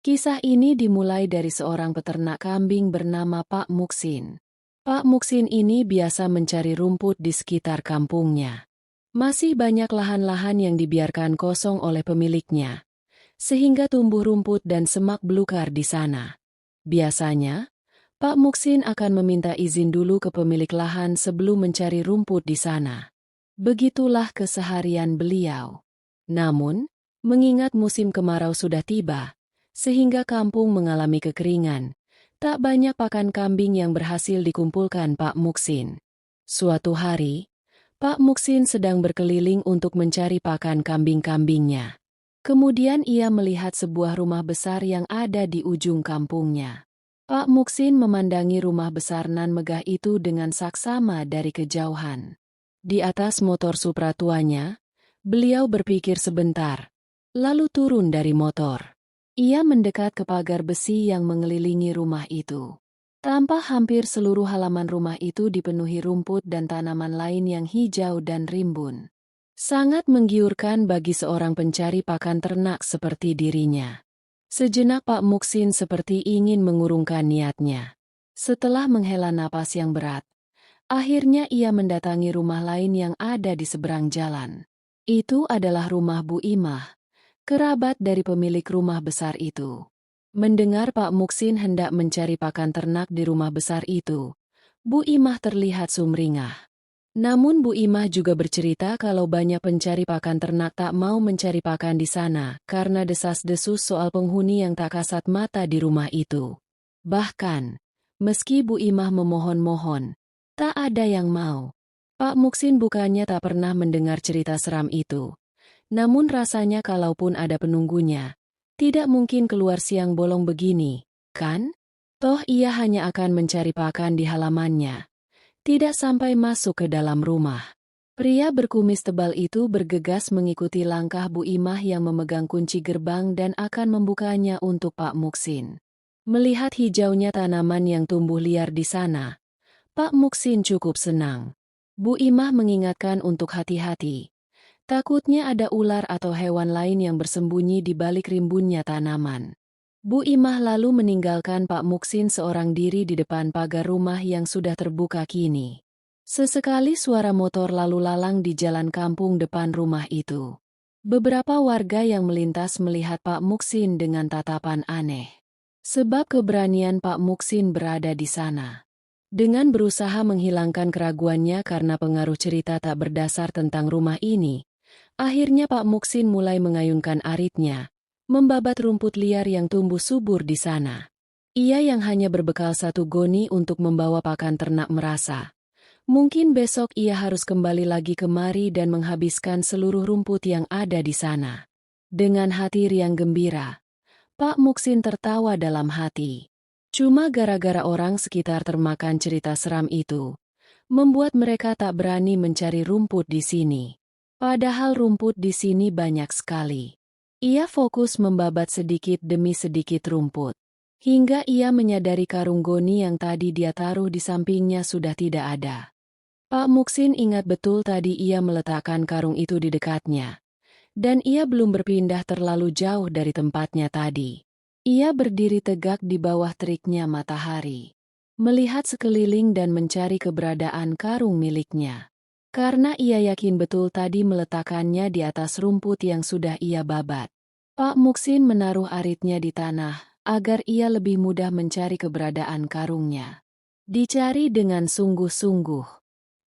Kisah ini dimulai dari seorang peternak kambing bernama Pak Muksin. Pak Muksin ini biasa mencari rumput di sekitar kampungnya. Masih banyak lahan-lahan yang dibiarkan kosong oleh pemiliknya, sehingga tumbuh rumput dan semak belukar di sana. Biasanya, Pak Muksin akan meminta izin dulu ke pemilik lahan sebelum mencari rumput di sana. Begitulah keseharian beliau. Namun, mengingat musim kemarau sudah tiba, sehingga kampung mengalami kekeringan, tak banyak pakan kambing yang berhasil dikumpulkan Pak Muksin. Suatu hari, Pak Muksin sedang berkeliling untuk mencari pakan kambing-kambingnya. Kemudian ia melihat sebuah rumah besar yang ada di ujung kampungnya. Pak Muksin memandangi rumah besar nan megah itu dengan saksama dari kejauhan. Di atas motor Supra tuanya, beliau berpikir sebentar, lalu turun dari motor. Ia mendekat ke pagar besi yang mengelilingi rumah itu. Tampak hampir seluruh halaman rumah itu dipenuhi rumput dan tanaman lain yang hijau dan rimbun. Sangat menggiurkan bagi seorang pencari pakan ternak seperti dirinya. Sejenak Pak Muksin seperti ingin mengurungkan niatnya. Setelah menghela napas yang berat, akhirnya ia mendatangi rumah lain yang ada di seberang jalan. Itu adalah rumah Bu Imah, kerabat dari pemilik rumah besar itu. Mendengar Pak Muksin hendak mencari pakan ternak di rumah besar itu, Bu Imah terlihat sumringah. Namun Bu Imah juga bercerita kalau banyak pencari pakan ternak tak mau mencari pakan di sana karena desas-desus soal penghuni yang tak kasat mata di rumah itu. Bahkan, meski Bu Imah memohon-mohon, tak ada yang mau. Pak Muksin bukannya tak pernah mendengar cerita seram itu. Namun rasanya kalaupun ada penunggunya, tidak mungkin keluar siang bolong begini, kan? Toh ia hanya akan mencari pakan di halamannya, tidak sampai masuk ke dalam rumah. Pria berkumis tebal itu bergegas mengikuti langkah Bu Imah yang memegang kunci gerbang dan akan membukanya untuk Pak Muksin. Melihat hijaunya tanaman yang tumbuh liar di sana, Pak Muksin cukup senang. Bu Imah mengingatkan untuk hati-hati. Takutnya ada ular atau hewan lain yang bersembunyi di balik rimbunnya tanaman. Bu Imah lalu meninggalkan Pak Muksin seorang diri di depan pagar rumah yang sudah terbuka kini. Sesekali suara motor lalu lalang di jalan kampung depan rumah itu. Beberapa warga yang melintas melihat Pak Muksin dengan tatapan aneh. Sebab keberanian Pak Muksin berada di sana. Dengan berusaha menghilangkan keraguannya karena pengaruh cerita tak berdasar tentang rumah ini, akhirnya Pak Muksin mulai mengayunkan aritnya, membabat rumput liar yang tumbuh subur di sana. Ia yang hanya berbekal satu goni untuk membawa pakan ternak merasa, mungkin besok ia harus kembali lagi kemari dan menghabiskan seluruh rumput yang ada di sana. Dengan hati riang gembira, Pak Muksin tertawa dalam hati. Cuma gara-gara orang sekitar termakan cerita seram itu, membuat mereka tak berani mencari rumput di sini. Padahal rumput di sini banyak sekali. Ia fokus membabat sedikit demi sedikit rumput. Hingga ia menyadari karung goni yang tadi dia taruh di sampingnya sudah tidak ada. Pak Muksin ingat betul tadi ia meletakkan karung itu di dekatnya. Dan ia belum berpindah terlalu jauh dari tempatnya tadi. Ia berdiri tegak di bawah teriknya matahari. Melihat sekeliling dan mencari keberadaan karung miliknya. Karena ia yakin betul tadi meletakkannya di atas rumput yang sudah ia babat. Pak Muksin menaruh aritnya di tanah, agar ia lebih mudah mencari keberadaan karungnya. Dicari dengan sungguh-sungguh.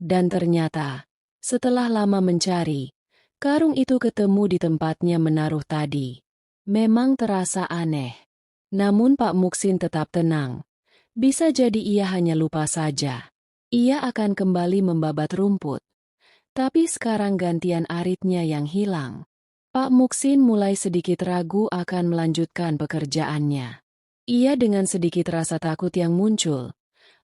Dan ternyata, setelah lama mencari, karung itu ketemu di tempatnya menaruh tadi. Memang terasa aneh. Namun Pak Muksin tetap tenang. Bisa jadi ia hanya lupa saja. Ia akan kembali membabat rumput. Tapi sekarang gantian aritnya yang hilang. Pak Muksin mulai sedikit ragu akan melanjutkan pekerjaannya. Ia dengan sedikit rasa takut yang muncul,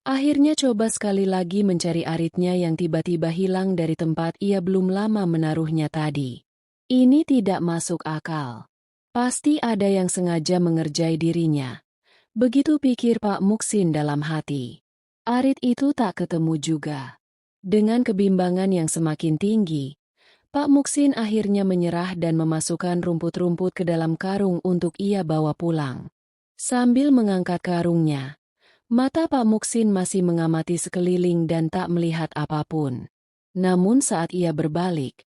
akhirnya coba sekali lagi mencari aritnya yang tiba-tiba hilang dari tempat ia belum lama menaruhnya tadi. Ini tidak masuk akal. Pasti ada yang sengaja mengerjai dirinya. Begitu pikir Pak Muksin dalam hati. Arit itu tak ketemu juga. Dengan kebimbangan yang semakin tinggi, Pak Muksin akhirnya menyerah dan memasukkan rumput-rumput ke dalam karung untuk ia bawa pulang. Sambil mengangkat karungnya, mata Pak Muksin masih mengamati sekeliling dan tak melihat apapun. Namun saat ia berbalik,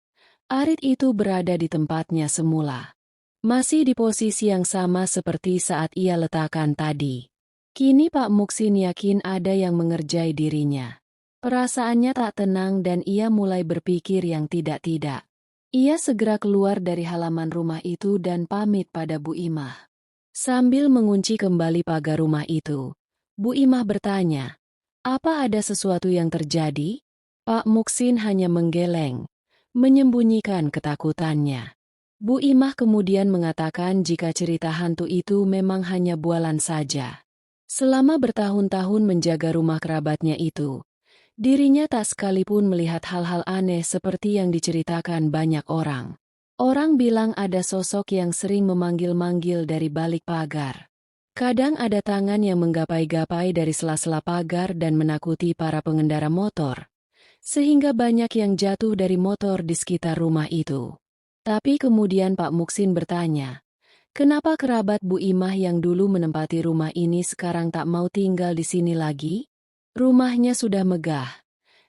arit itu berada di tempatnya semula. Masih di posisi yang sama seperti saat ia letakkan tadi. Kini Pak Muksin yakin ada yang mengerjai dirinya. Perasaannya tak tenang dan ia mulai berpikir yang tidak-tidak. Ia segera keluar dari halaman rumah itu dan pamit pada Bu Imah. Sambil mengunci kembali pagar rumah itu, Bu Imah bertanya, "Apa ada sesuatu yang terjadi?" Pak Muksin hanya menggeleng, menyembunyikan ketakutannya. Bu Imah kemudian mengatakan jika cerita hantu itu memang hanya bualan saja. Selama bertahun-tahun menjaga rumah kerabatnya itu, dirinya tak sekalipun melihat hal-hal aneh seperti yang diceritakan banyak orang. Orang bilang ada sosok yang sering memanggil-manggil dari balik pagar. Kadang ada tangan yang menggapai-gapai dari sela-sela pagar dan menakuti para pengendara motor, sehingga banyak yang jatuh dari motor di sekitar rumah itu. Tapi kemudian Pak Muksin bertanya, kenapa kerabat Bu Imah yang dulu menempati rumah ini sekarang tak mau tinggal di sini lagi? Rumahnya sudah megah,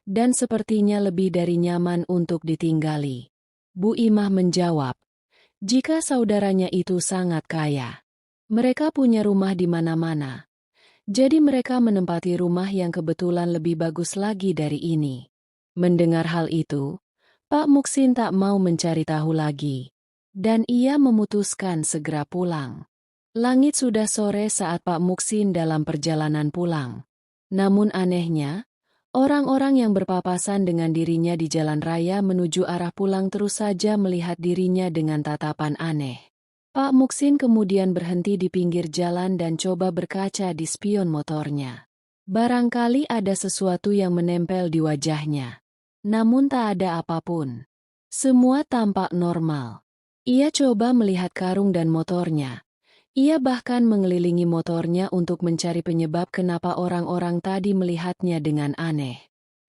dan sepertinya lebih dari nyaman untuk ditinggali. Bu Imah menjawab, jika saudaranya itu sangat kaya. Mereka punya rumah di mana-mana. Jadi mereka menempati rumah yang kebetulan lebih bagus lagi dari ini. Mendengar hal itu, Pak Muksin tak mau mencari tahu lagi. Dan ia memutuskan segera pulang. Langit sudah sore saat Pak Muksin dalam perjalanan pulang. Namun anehnya, orang-orang yang berpapasan dengan dirinya di jalan raya menuju arah pulang terus saja melihat dirinya dengan tatapan aneh. Pak Muksin kemudian berhenti di pinggir jalan dan coba berkaca di spion motornya. Barangkali ada sesuatu yang menempel di wajahnya. Namun tak ada apapun. Semua tampak normal. Ia coba melihat karung dan motornya. Ia bahkan mengelilingi motornya untuk mencari penyebab kenapa orang-orang tadi melihatnya dengan aneh.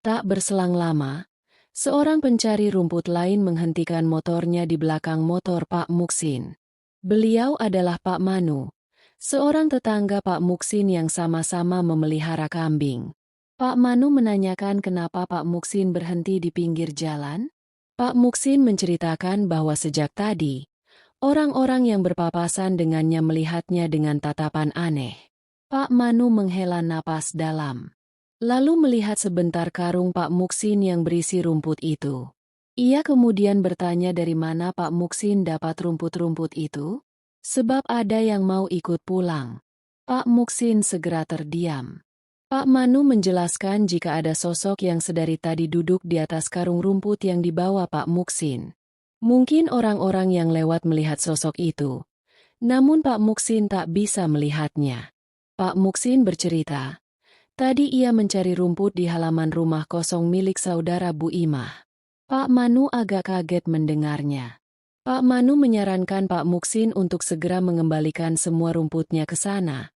Tak berselang lama, seorang pencari rumput lain menghentikan motornya di belakang motor Pak Muksin. Beliau adalah Pak Manu, seorang tetangga Pak Muksin yang sama-sama memelihara kambing. Pak Manu menanyakan kenapa Pak Muksin berhenti di pinggir jalan. Pak Muksin menceritakan bahwa sejak tadi, orang-orang yang berpapasan dengannya melihatnya dengan tatapan aneh. Pak Manu menghela napas dalam, lalu melihat sebentar karung Pak Muksin yang berisi rumput itu. Ia kemudian bertanya dari mana Pak Muksin dapat rumput-rumput itu? Sebab ada yang mau ikut pulang. Pak Muksin segera terdiam. Pak Manu menjelaskan jika ada sosok yang sedari tadi duduk di atas karung rumput yang dibawa Pak Muksin. Mungkin orang-orang yang lewat melihat sosok itu. Namun Pak Muksin tak bisa melihatnya. Pak Muksin bercerita, tadi ia mencari rumput di halaman rumah kosong milik saudara Bu Imah. Pak Manu agak kaget mendengarnya. Pak Manu menyarankan Pak Muksin untuk segera mengembalikan semua rumputnya ke sana.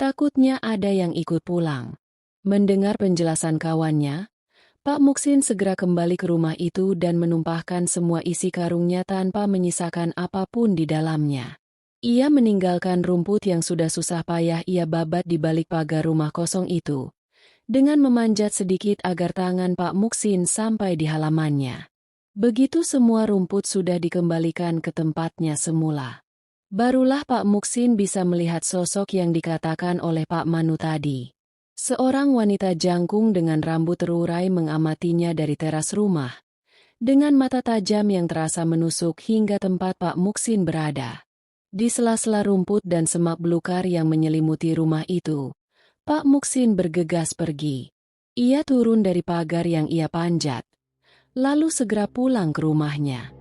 Takutnya ada yang ikut pulang. Mendengar penjelasan kawannya, Pak Muksin segera kembali ke rumah itu dan menumpahkan semua isi karungnya tanpa menyisakan apapun di dalamnya. Ia meninggalkan rumput yang sudah susah payah ia babat di balik pagar rumah kosong itu, dengan memanjat sedikit agar tangan Pak Muksin sampai di halamannya. Begitu semua rumput sudah dikembalikan ke tempatnya semula, barulah Pak Muksin bisa melihat sosok yang dikatakan oleh Pak Manu tadi. Seorang wanita jangkung dengan rambut terurai mengamatinya dari teras rumah, dengan mata tajam yang terasa menusuk hingga tempat Pak Muksin berada. Di sela-sela rumput dan semak belukar yang menyelimuti rumah itu, Pak Muksin bergegas pergi. Ia turun dari pagar yang ia panjat, lalu segera pulang ke rumahnya.